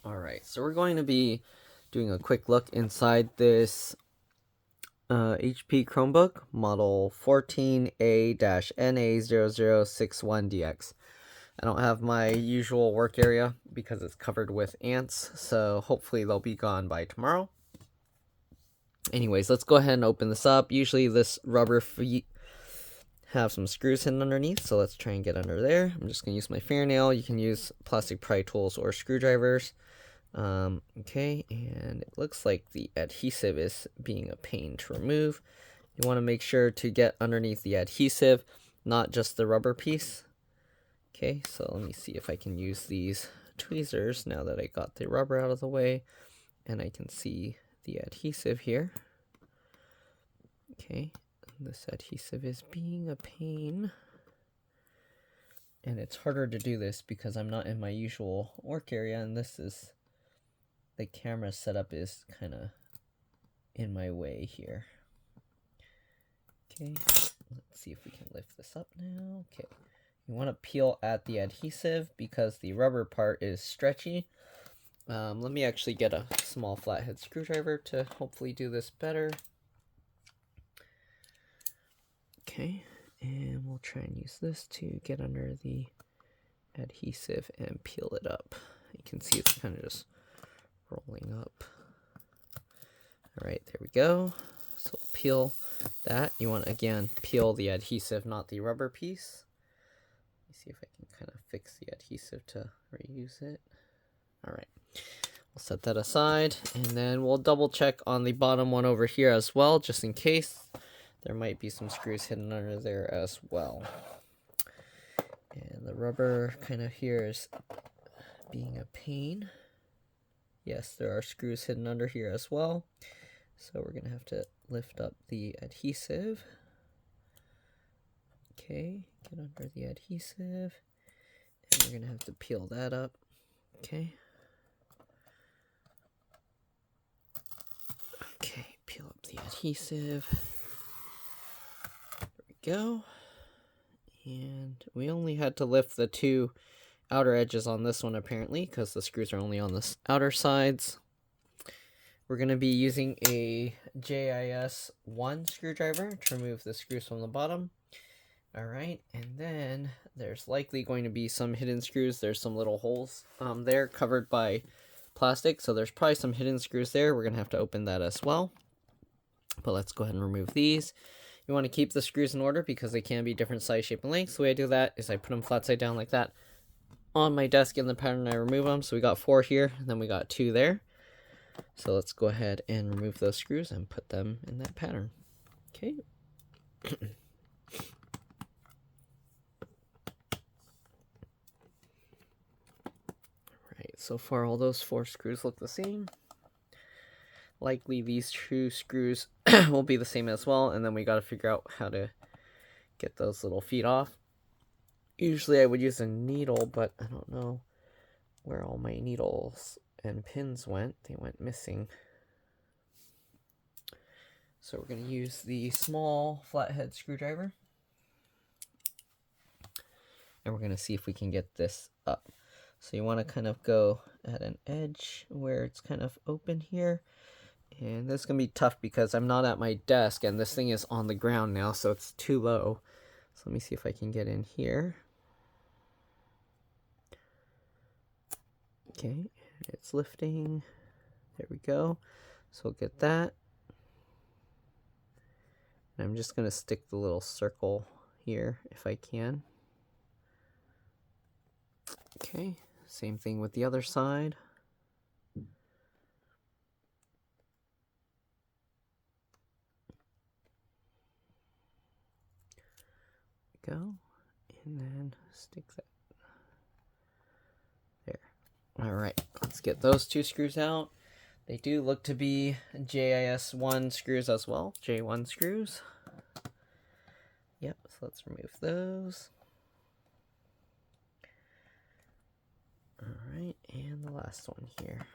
Alright, so we're going to be doing a quick look inside this HP Chromebook model 14a-na0061dx. I don't have my usual work area because it's covered with ants, so hopefully they'll be gone by tomorrow. Anyways, let's go ahead and open this up. Usually this rubber feet have some screws hidden underneath, so let's try and get under there. I'm just going to use my fingernail. You can use plastic pry tools or screwdrivers. Okay, and it looks like the adhesive is being a pain to remove. You want to make sure to get underneath the adhesive, not just the rubber piece. Okay, so let me see if I can use these tweezers now that I got the rubber out of the way, and I can see the adhesive here. Okay, this adhesive is being a pain, and it's harder to do this because I'm not in my usual work area, and this is the camera setup is kind of in my way here. Okay, let's see if we can lift this up now. Okay, you want to peel at the adhesive because the rubber part is stretchy. Let me actually get a small flathead screwdriver to hopefully do this better. Okay, and we'll try and use this to get under the adhesive and peel it up. You can see it's kind of just rolling up. Alright, there we go. So peel that. You want to, again, peel the adhesive, not the rubber piece. Let me see if I can kind of fix the adhesive to reuse it. Alright, we'll set that aside, and then we'll double check on the bottom one over here as well, just in case. There might be some screws hidden under there as well. And the rubber kind of here is being a pain. Yes, there are screws hidden under here as well. So we're going to have to lift up the adhesive. Okay, get under the adhesive. And we're going to have to peel that up. Okay. Okay, peel up the adhesive. There we go. And we only had to lift the two outer edges on this one apparently because the screws are only on the outer sides. We're going to be using a JIS1 screwdriver to remove the screws from the bottom. Alright, and then there's likely going to be some hidden screws. There's some little holes there covered by plastic, so there's probably some hidden screws there. We're going to have to open that as well. But let's go ahead and remove these. You want to keep the screws in order because they can be different size, shape, and length. So the way I do that is I put them flat side down like that on my desk in the pattern. I remove them. So we got 4 here, and then we got 2 there. So let's go ahead and remove those screws and put them in that pattern. Okay. Alright, so far all those 4 screws look the same. Likely these 2 screws will be the same as well, and then we got to figure out how to get those little feet off. Usually I would use a needle, but I don't know where all my needles and pins went. They went missing. So we're going to use the small flathead screwdriver. And we're going to see if we can get this up. So you want to kind of go at an edge where it's kind of open here. And this is going to be tough because I'm not at my desk and this thing is on the ground now, so it's too low. So let me see if I can get in here. Okay, it's lifting. There we go. So we'll get that. And I'm just going to stick the little circle here if I can. Okay, same thing with the other side. Go, and then stick that there. All right, let's get those 2 screws out. They do look to be JIS1 screws as well, J1 screws. Yep, so let's remove those. All right, and the last one here.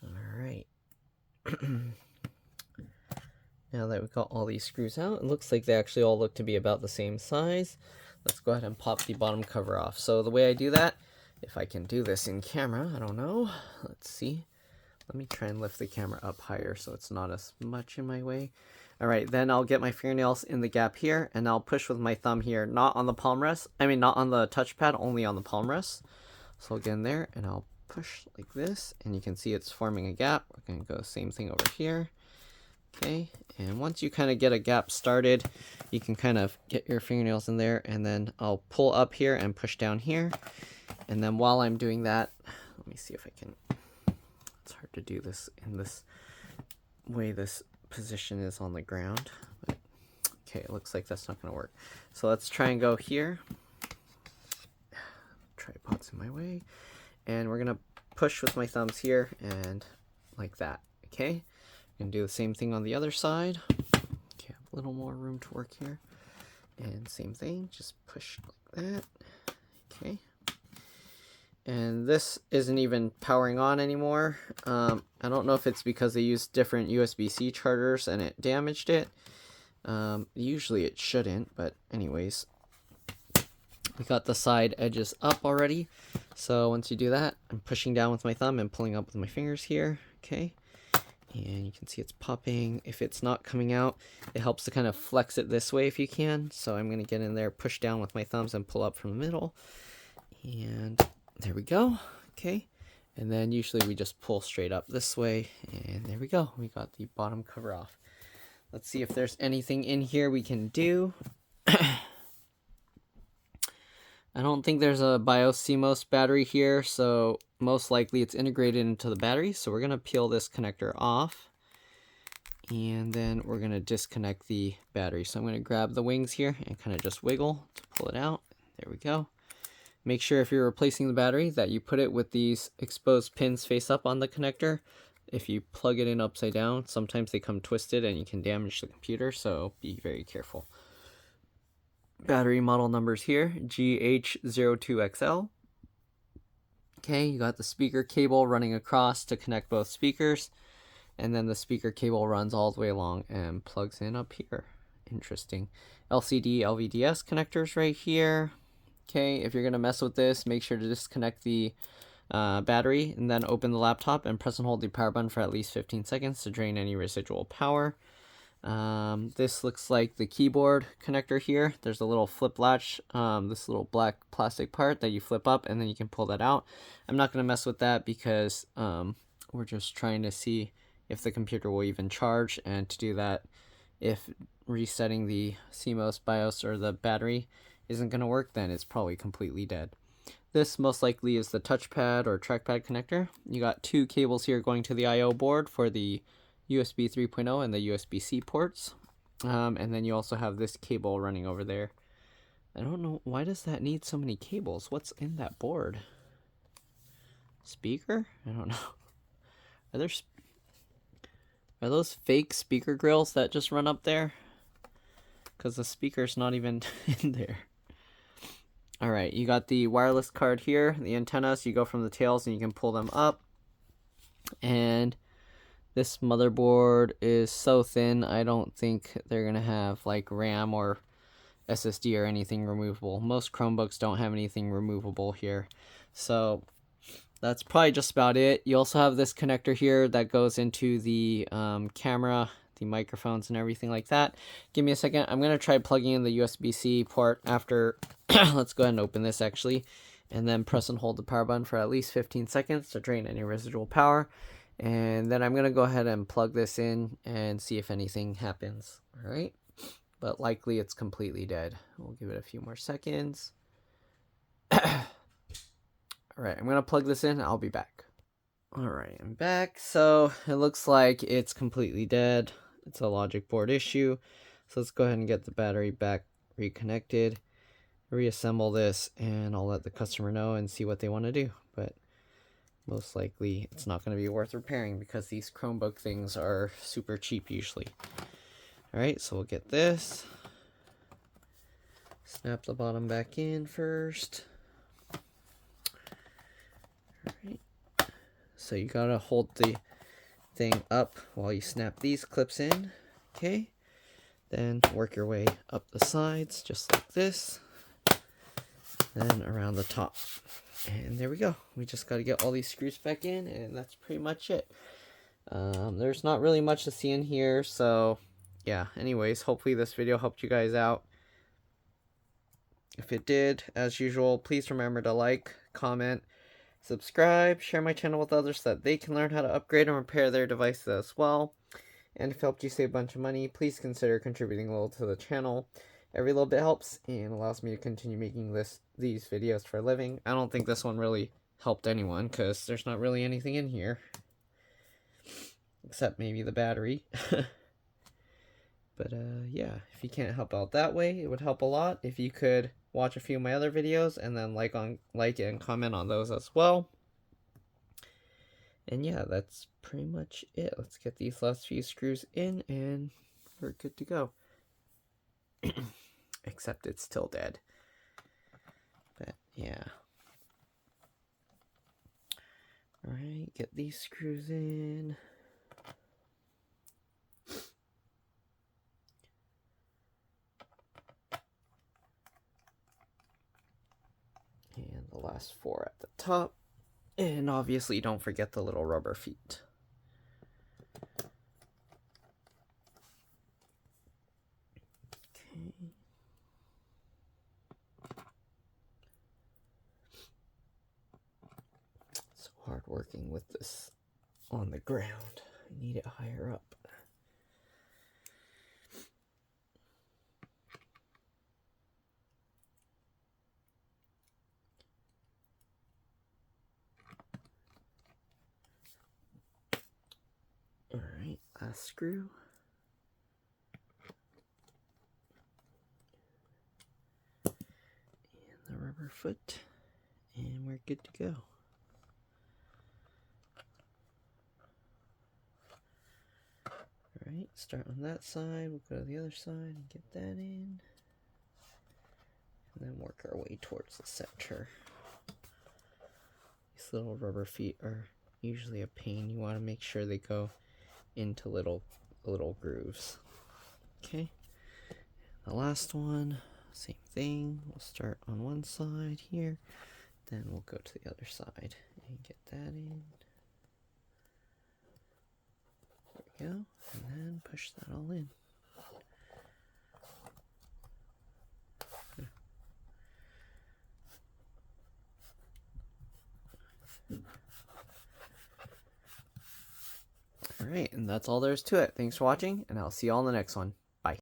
All right. Now that we've got all these screws out, it looks like they actually all look to be about the same size. Let's go ahead and pop the bottom cover off. So the way I do that, if I can do this in camera, I don't know. Let's see. Let me try and lift the camera up higher so it's not as much in my way. All right, then I'll get my fingernails in the gap here, and I'll push with my thumb here, not on the palm rest. I mean, not on the touchpad, only on the palm rest. So I'll get in there, and I'll push like this, and you can see it's forming a gap. We're going to go same thing over here. Okay, and once you kind of get a gap started, you can kind of get your fingernails in there, and then I'll pull up here and push down here. And then while I'm doing that, let me see if I can, it's hard to do this in this way this position is on the ground. But, okay, it looks like that's not going to work. So let's try and go here. Tripod's in my way. And we're going to push with my thumbs here and like that, okay? And do the same thing on the other side. Okay, a little more room to work here. And same thing, just push like that. Okay. And this isn't even powering on anymore. I don't know if it's because they used different USB-C chargers and it damaged it. Usually it shouldn't, but anyways. We got the side edges up already. So once you do that, I'm pushing down with my thumb and pulling up with my fingers here. Okay. And you can see it's popping. If it's not coming out, it helps to kind of flex it this way if you can. So I'm going to get in there, push down with my thumbs and pull up from the middle. And there we go. Okay. And then usually we just pull straight up this way. And there we go. We got the bottom cover off. Let's see if there's anything in here we can do. I don't think there's a BIOS CMOS battery here, so most likely it's integrated into the battery. So we're going to peel this connector off, and then we're going to disconnect the battery. So I'm going to grab the wings here and kind of just wiggle to pull it out. There we go. Make sure if you're replacing the battery that you put it with these exposed pins face up on the connector. If you plug it in upside down, sometimes they come twisted and you can damage the computer, so be very careful. Battery model numbers here, GH02XL. Okay, you got the speaker cable running across to connect both speakers, and then the speaker cable runs all the way along and plugs in up here. Interesting. LCD LVDS connectors right here. Okay, if you're going to mess with this, make sure to disconnect the battery and then open the laptop and press and hold the power button for at least 15 seconds to drain any residual power. This looks like the keyboard connector here. There's a little flip latch, this little black plastic part that you flip up and then you can pull that out. I'm not going to mess with that because we're just trying to see if the computer will even charge, and to do that, if resetting the CMOS BIOS or the battery isn't going to work, then it's probably completely dead. This most likely is the touchpad or trackpad connector. You got two cables here going to the I/O board for the USB 3.0 and the USB-C ports. And then you also have this cable running over there. I don't know, why does that need so many cables? What's in that board? Speaker? I don't know. Are those fake speaker grills that just run up there? Because the speaker's not even in there. Alright, you got the wireless card here, the antennas. You go from the tails and you can pull them up. And this motherboard is so thin, I don't think they're going to have like RAM or SSD or anything removable. Most Chromebooks don't have anything removable here. So that's probably just about it. You also have this connector here that goes into the camera, the microphones and everything like that. Give me a second. I'm going to try plugging in the USB-C port after. Let's go ahead and open this actually. And then press and hold the power button for at least 15 seconds to drain any residual power. And then I'm going to go ahead and plug this in and see if anything happens. All right. But likely it's completely dead. We'll give it a few more seconds. All right. I'm going to plug this in. I'll be back. All right. I'm back. So it looks like it's completely dead. It's a logic board issue. So let's go ahead and get the battery back reconnected. Reassemble this, and I'll let the customer know and see what they want to do. But most likely it's not going to be worth repairing because these Chromebook things are super cheap usually. Alright, so we'll get this. Snap the bottom back in first. Alright. So you gotta hold the thing up while you snap these clips in. Okay, then work your way up the sides just like this, then around the top. And there we go. We just got to get all these screws back in, and that's pretty much it. There's not really much to see in here, so yeah. Anyways, hopefully this video helped you guys out. If it did, as usual, please remember to like, comment, subscribe, share my channel with others so that they can learn how to upgrade and repair their devices as well. And if it helped you save a bunch of money, please consider contributing a little to the channel. Every little bit helps and allows me to continue making these videos for a living. I don't think this one really helped anyone because there's not really anything in here. Except maybe the battery. But yeah, if you can't help out that way, it would help a lot if you could watch a few of my other videos and then like and comment on those as well. And yeah, that's pretty much it. Let's get these last few screws in and we're good to go. Except it's still dead. But yeah. Alright, get these screws in. And the last 4 at the top. And obviously don't forget the little rubber feet. Okay. So hard working with this on the ground. I need it higher up. Alright, last screw. And the rubber foot. And we're good to go. Alright, start on that side. We'll go to the other side and get that in. And then work our way towards the center. These little rubber feet are usually a pain. You want to make sure they go into little grooves. Okay, the last one, same thing. We'll start on one side here, then we'll go to the other side and get that in. There we go, and then push that all in. Alright, and that's all there is to it. Thanks for watching, and I'll see you all in the next one.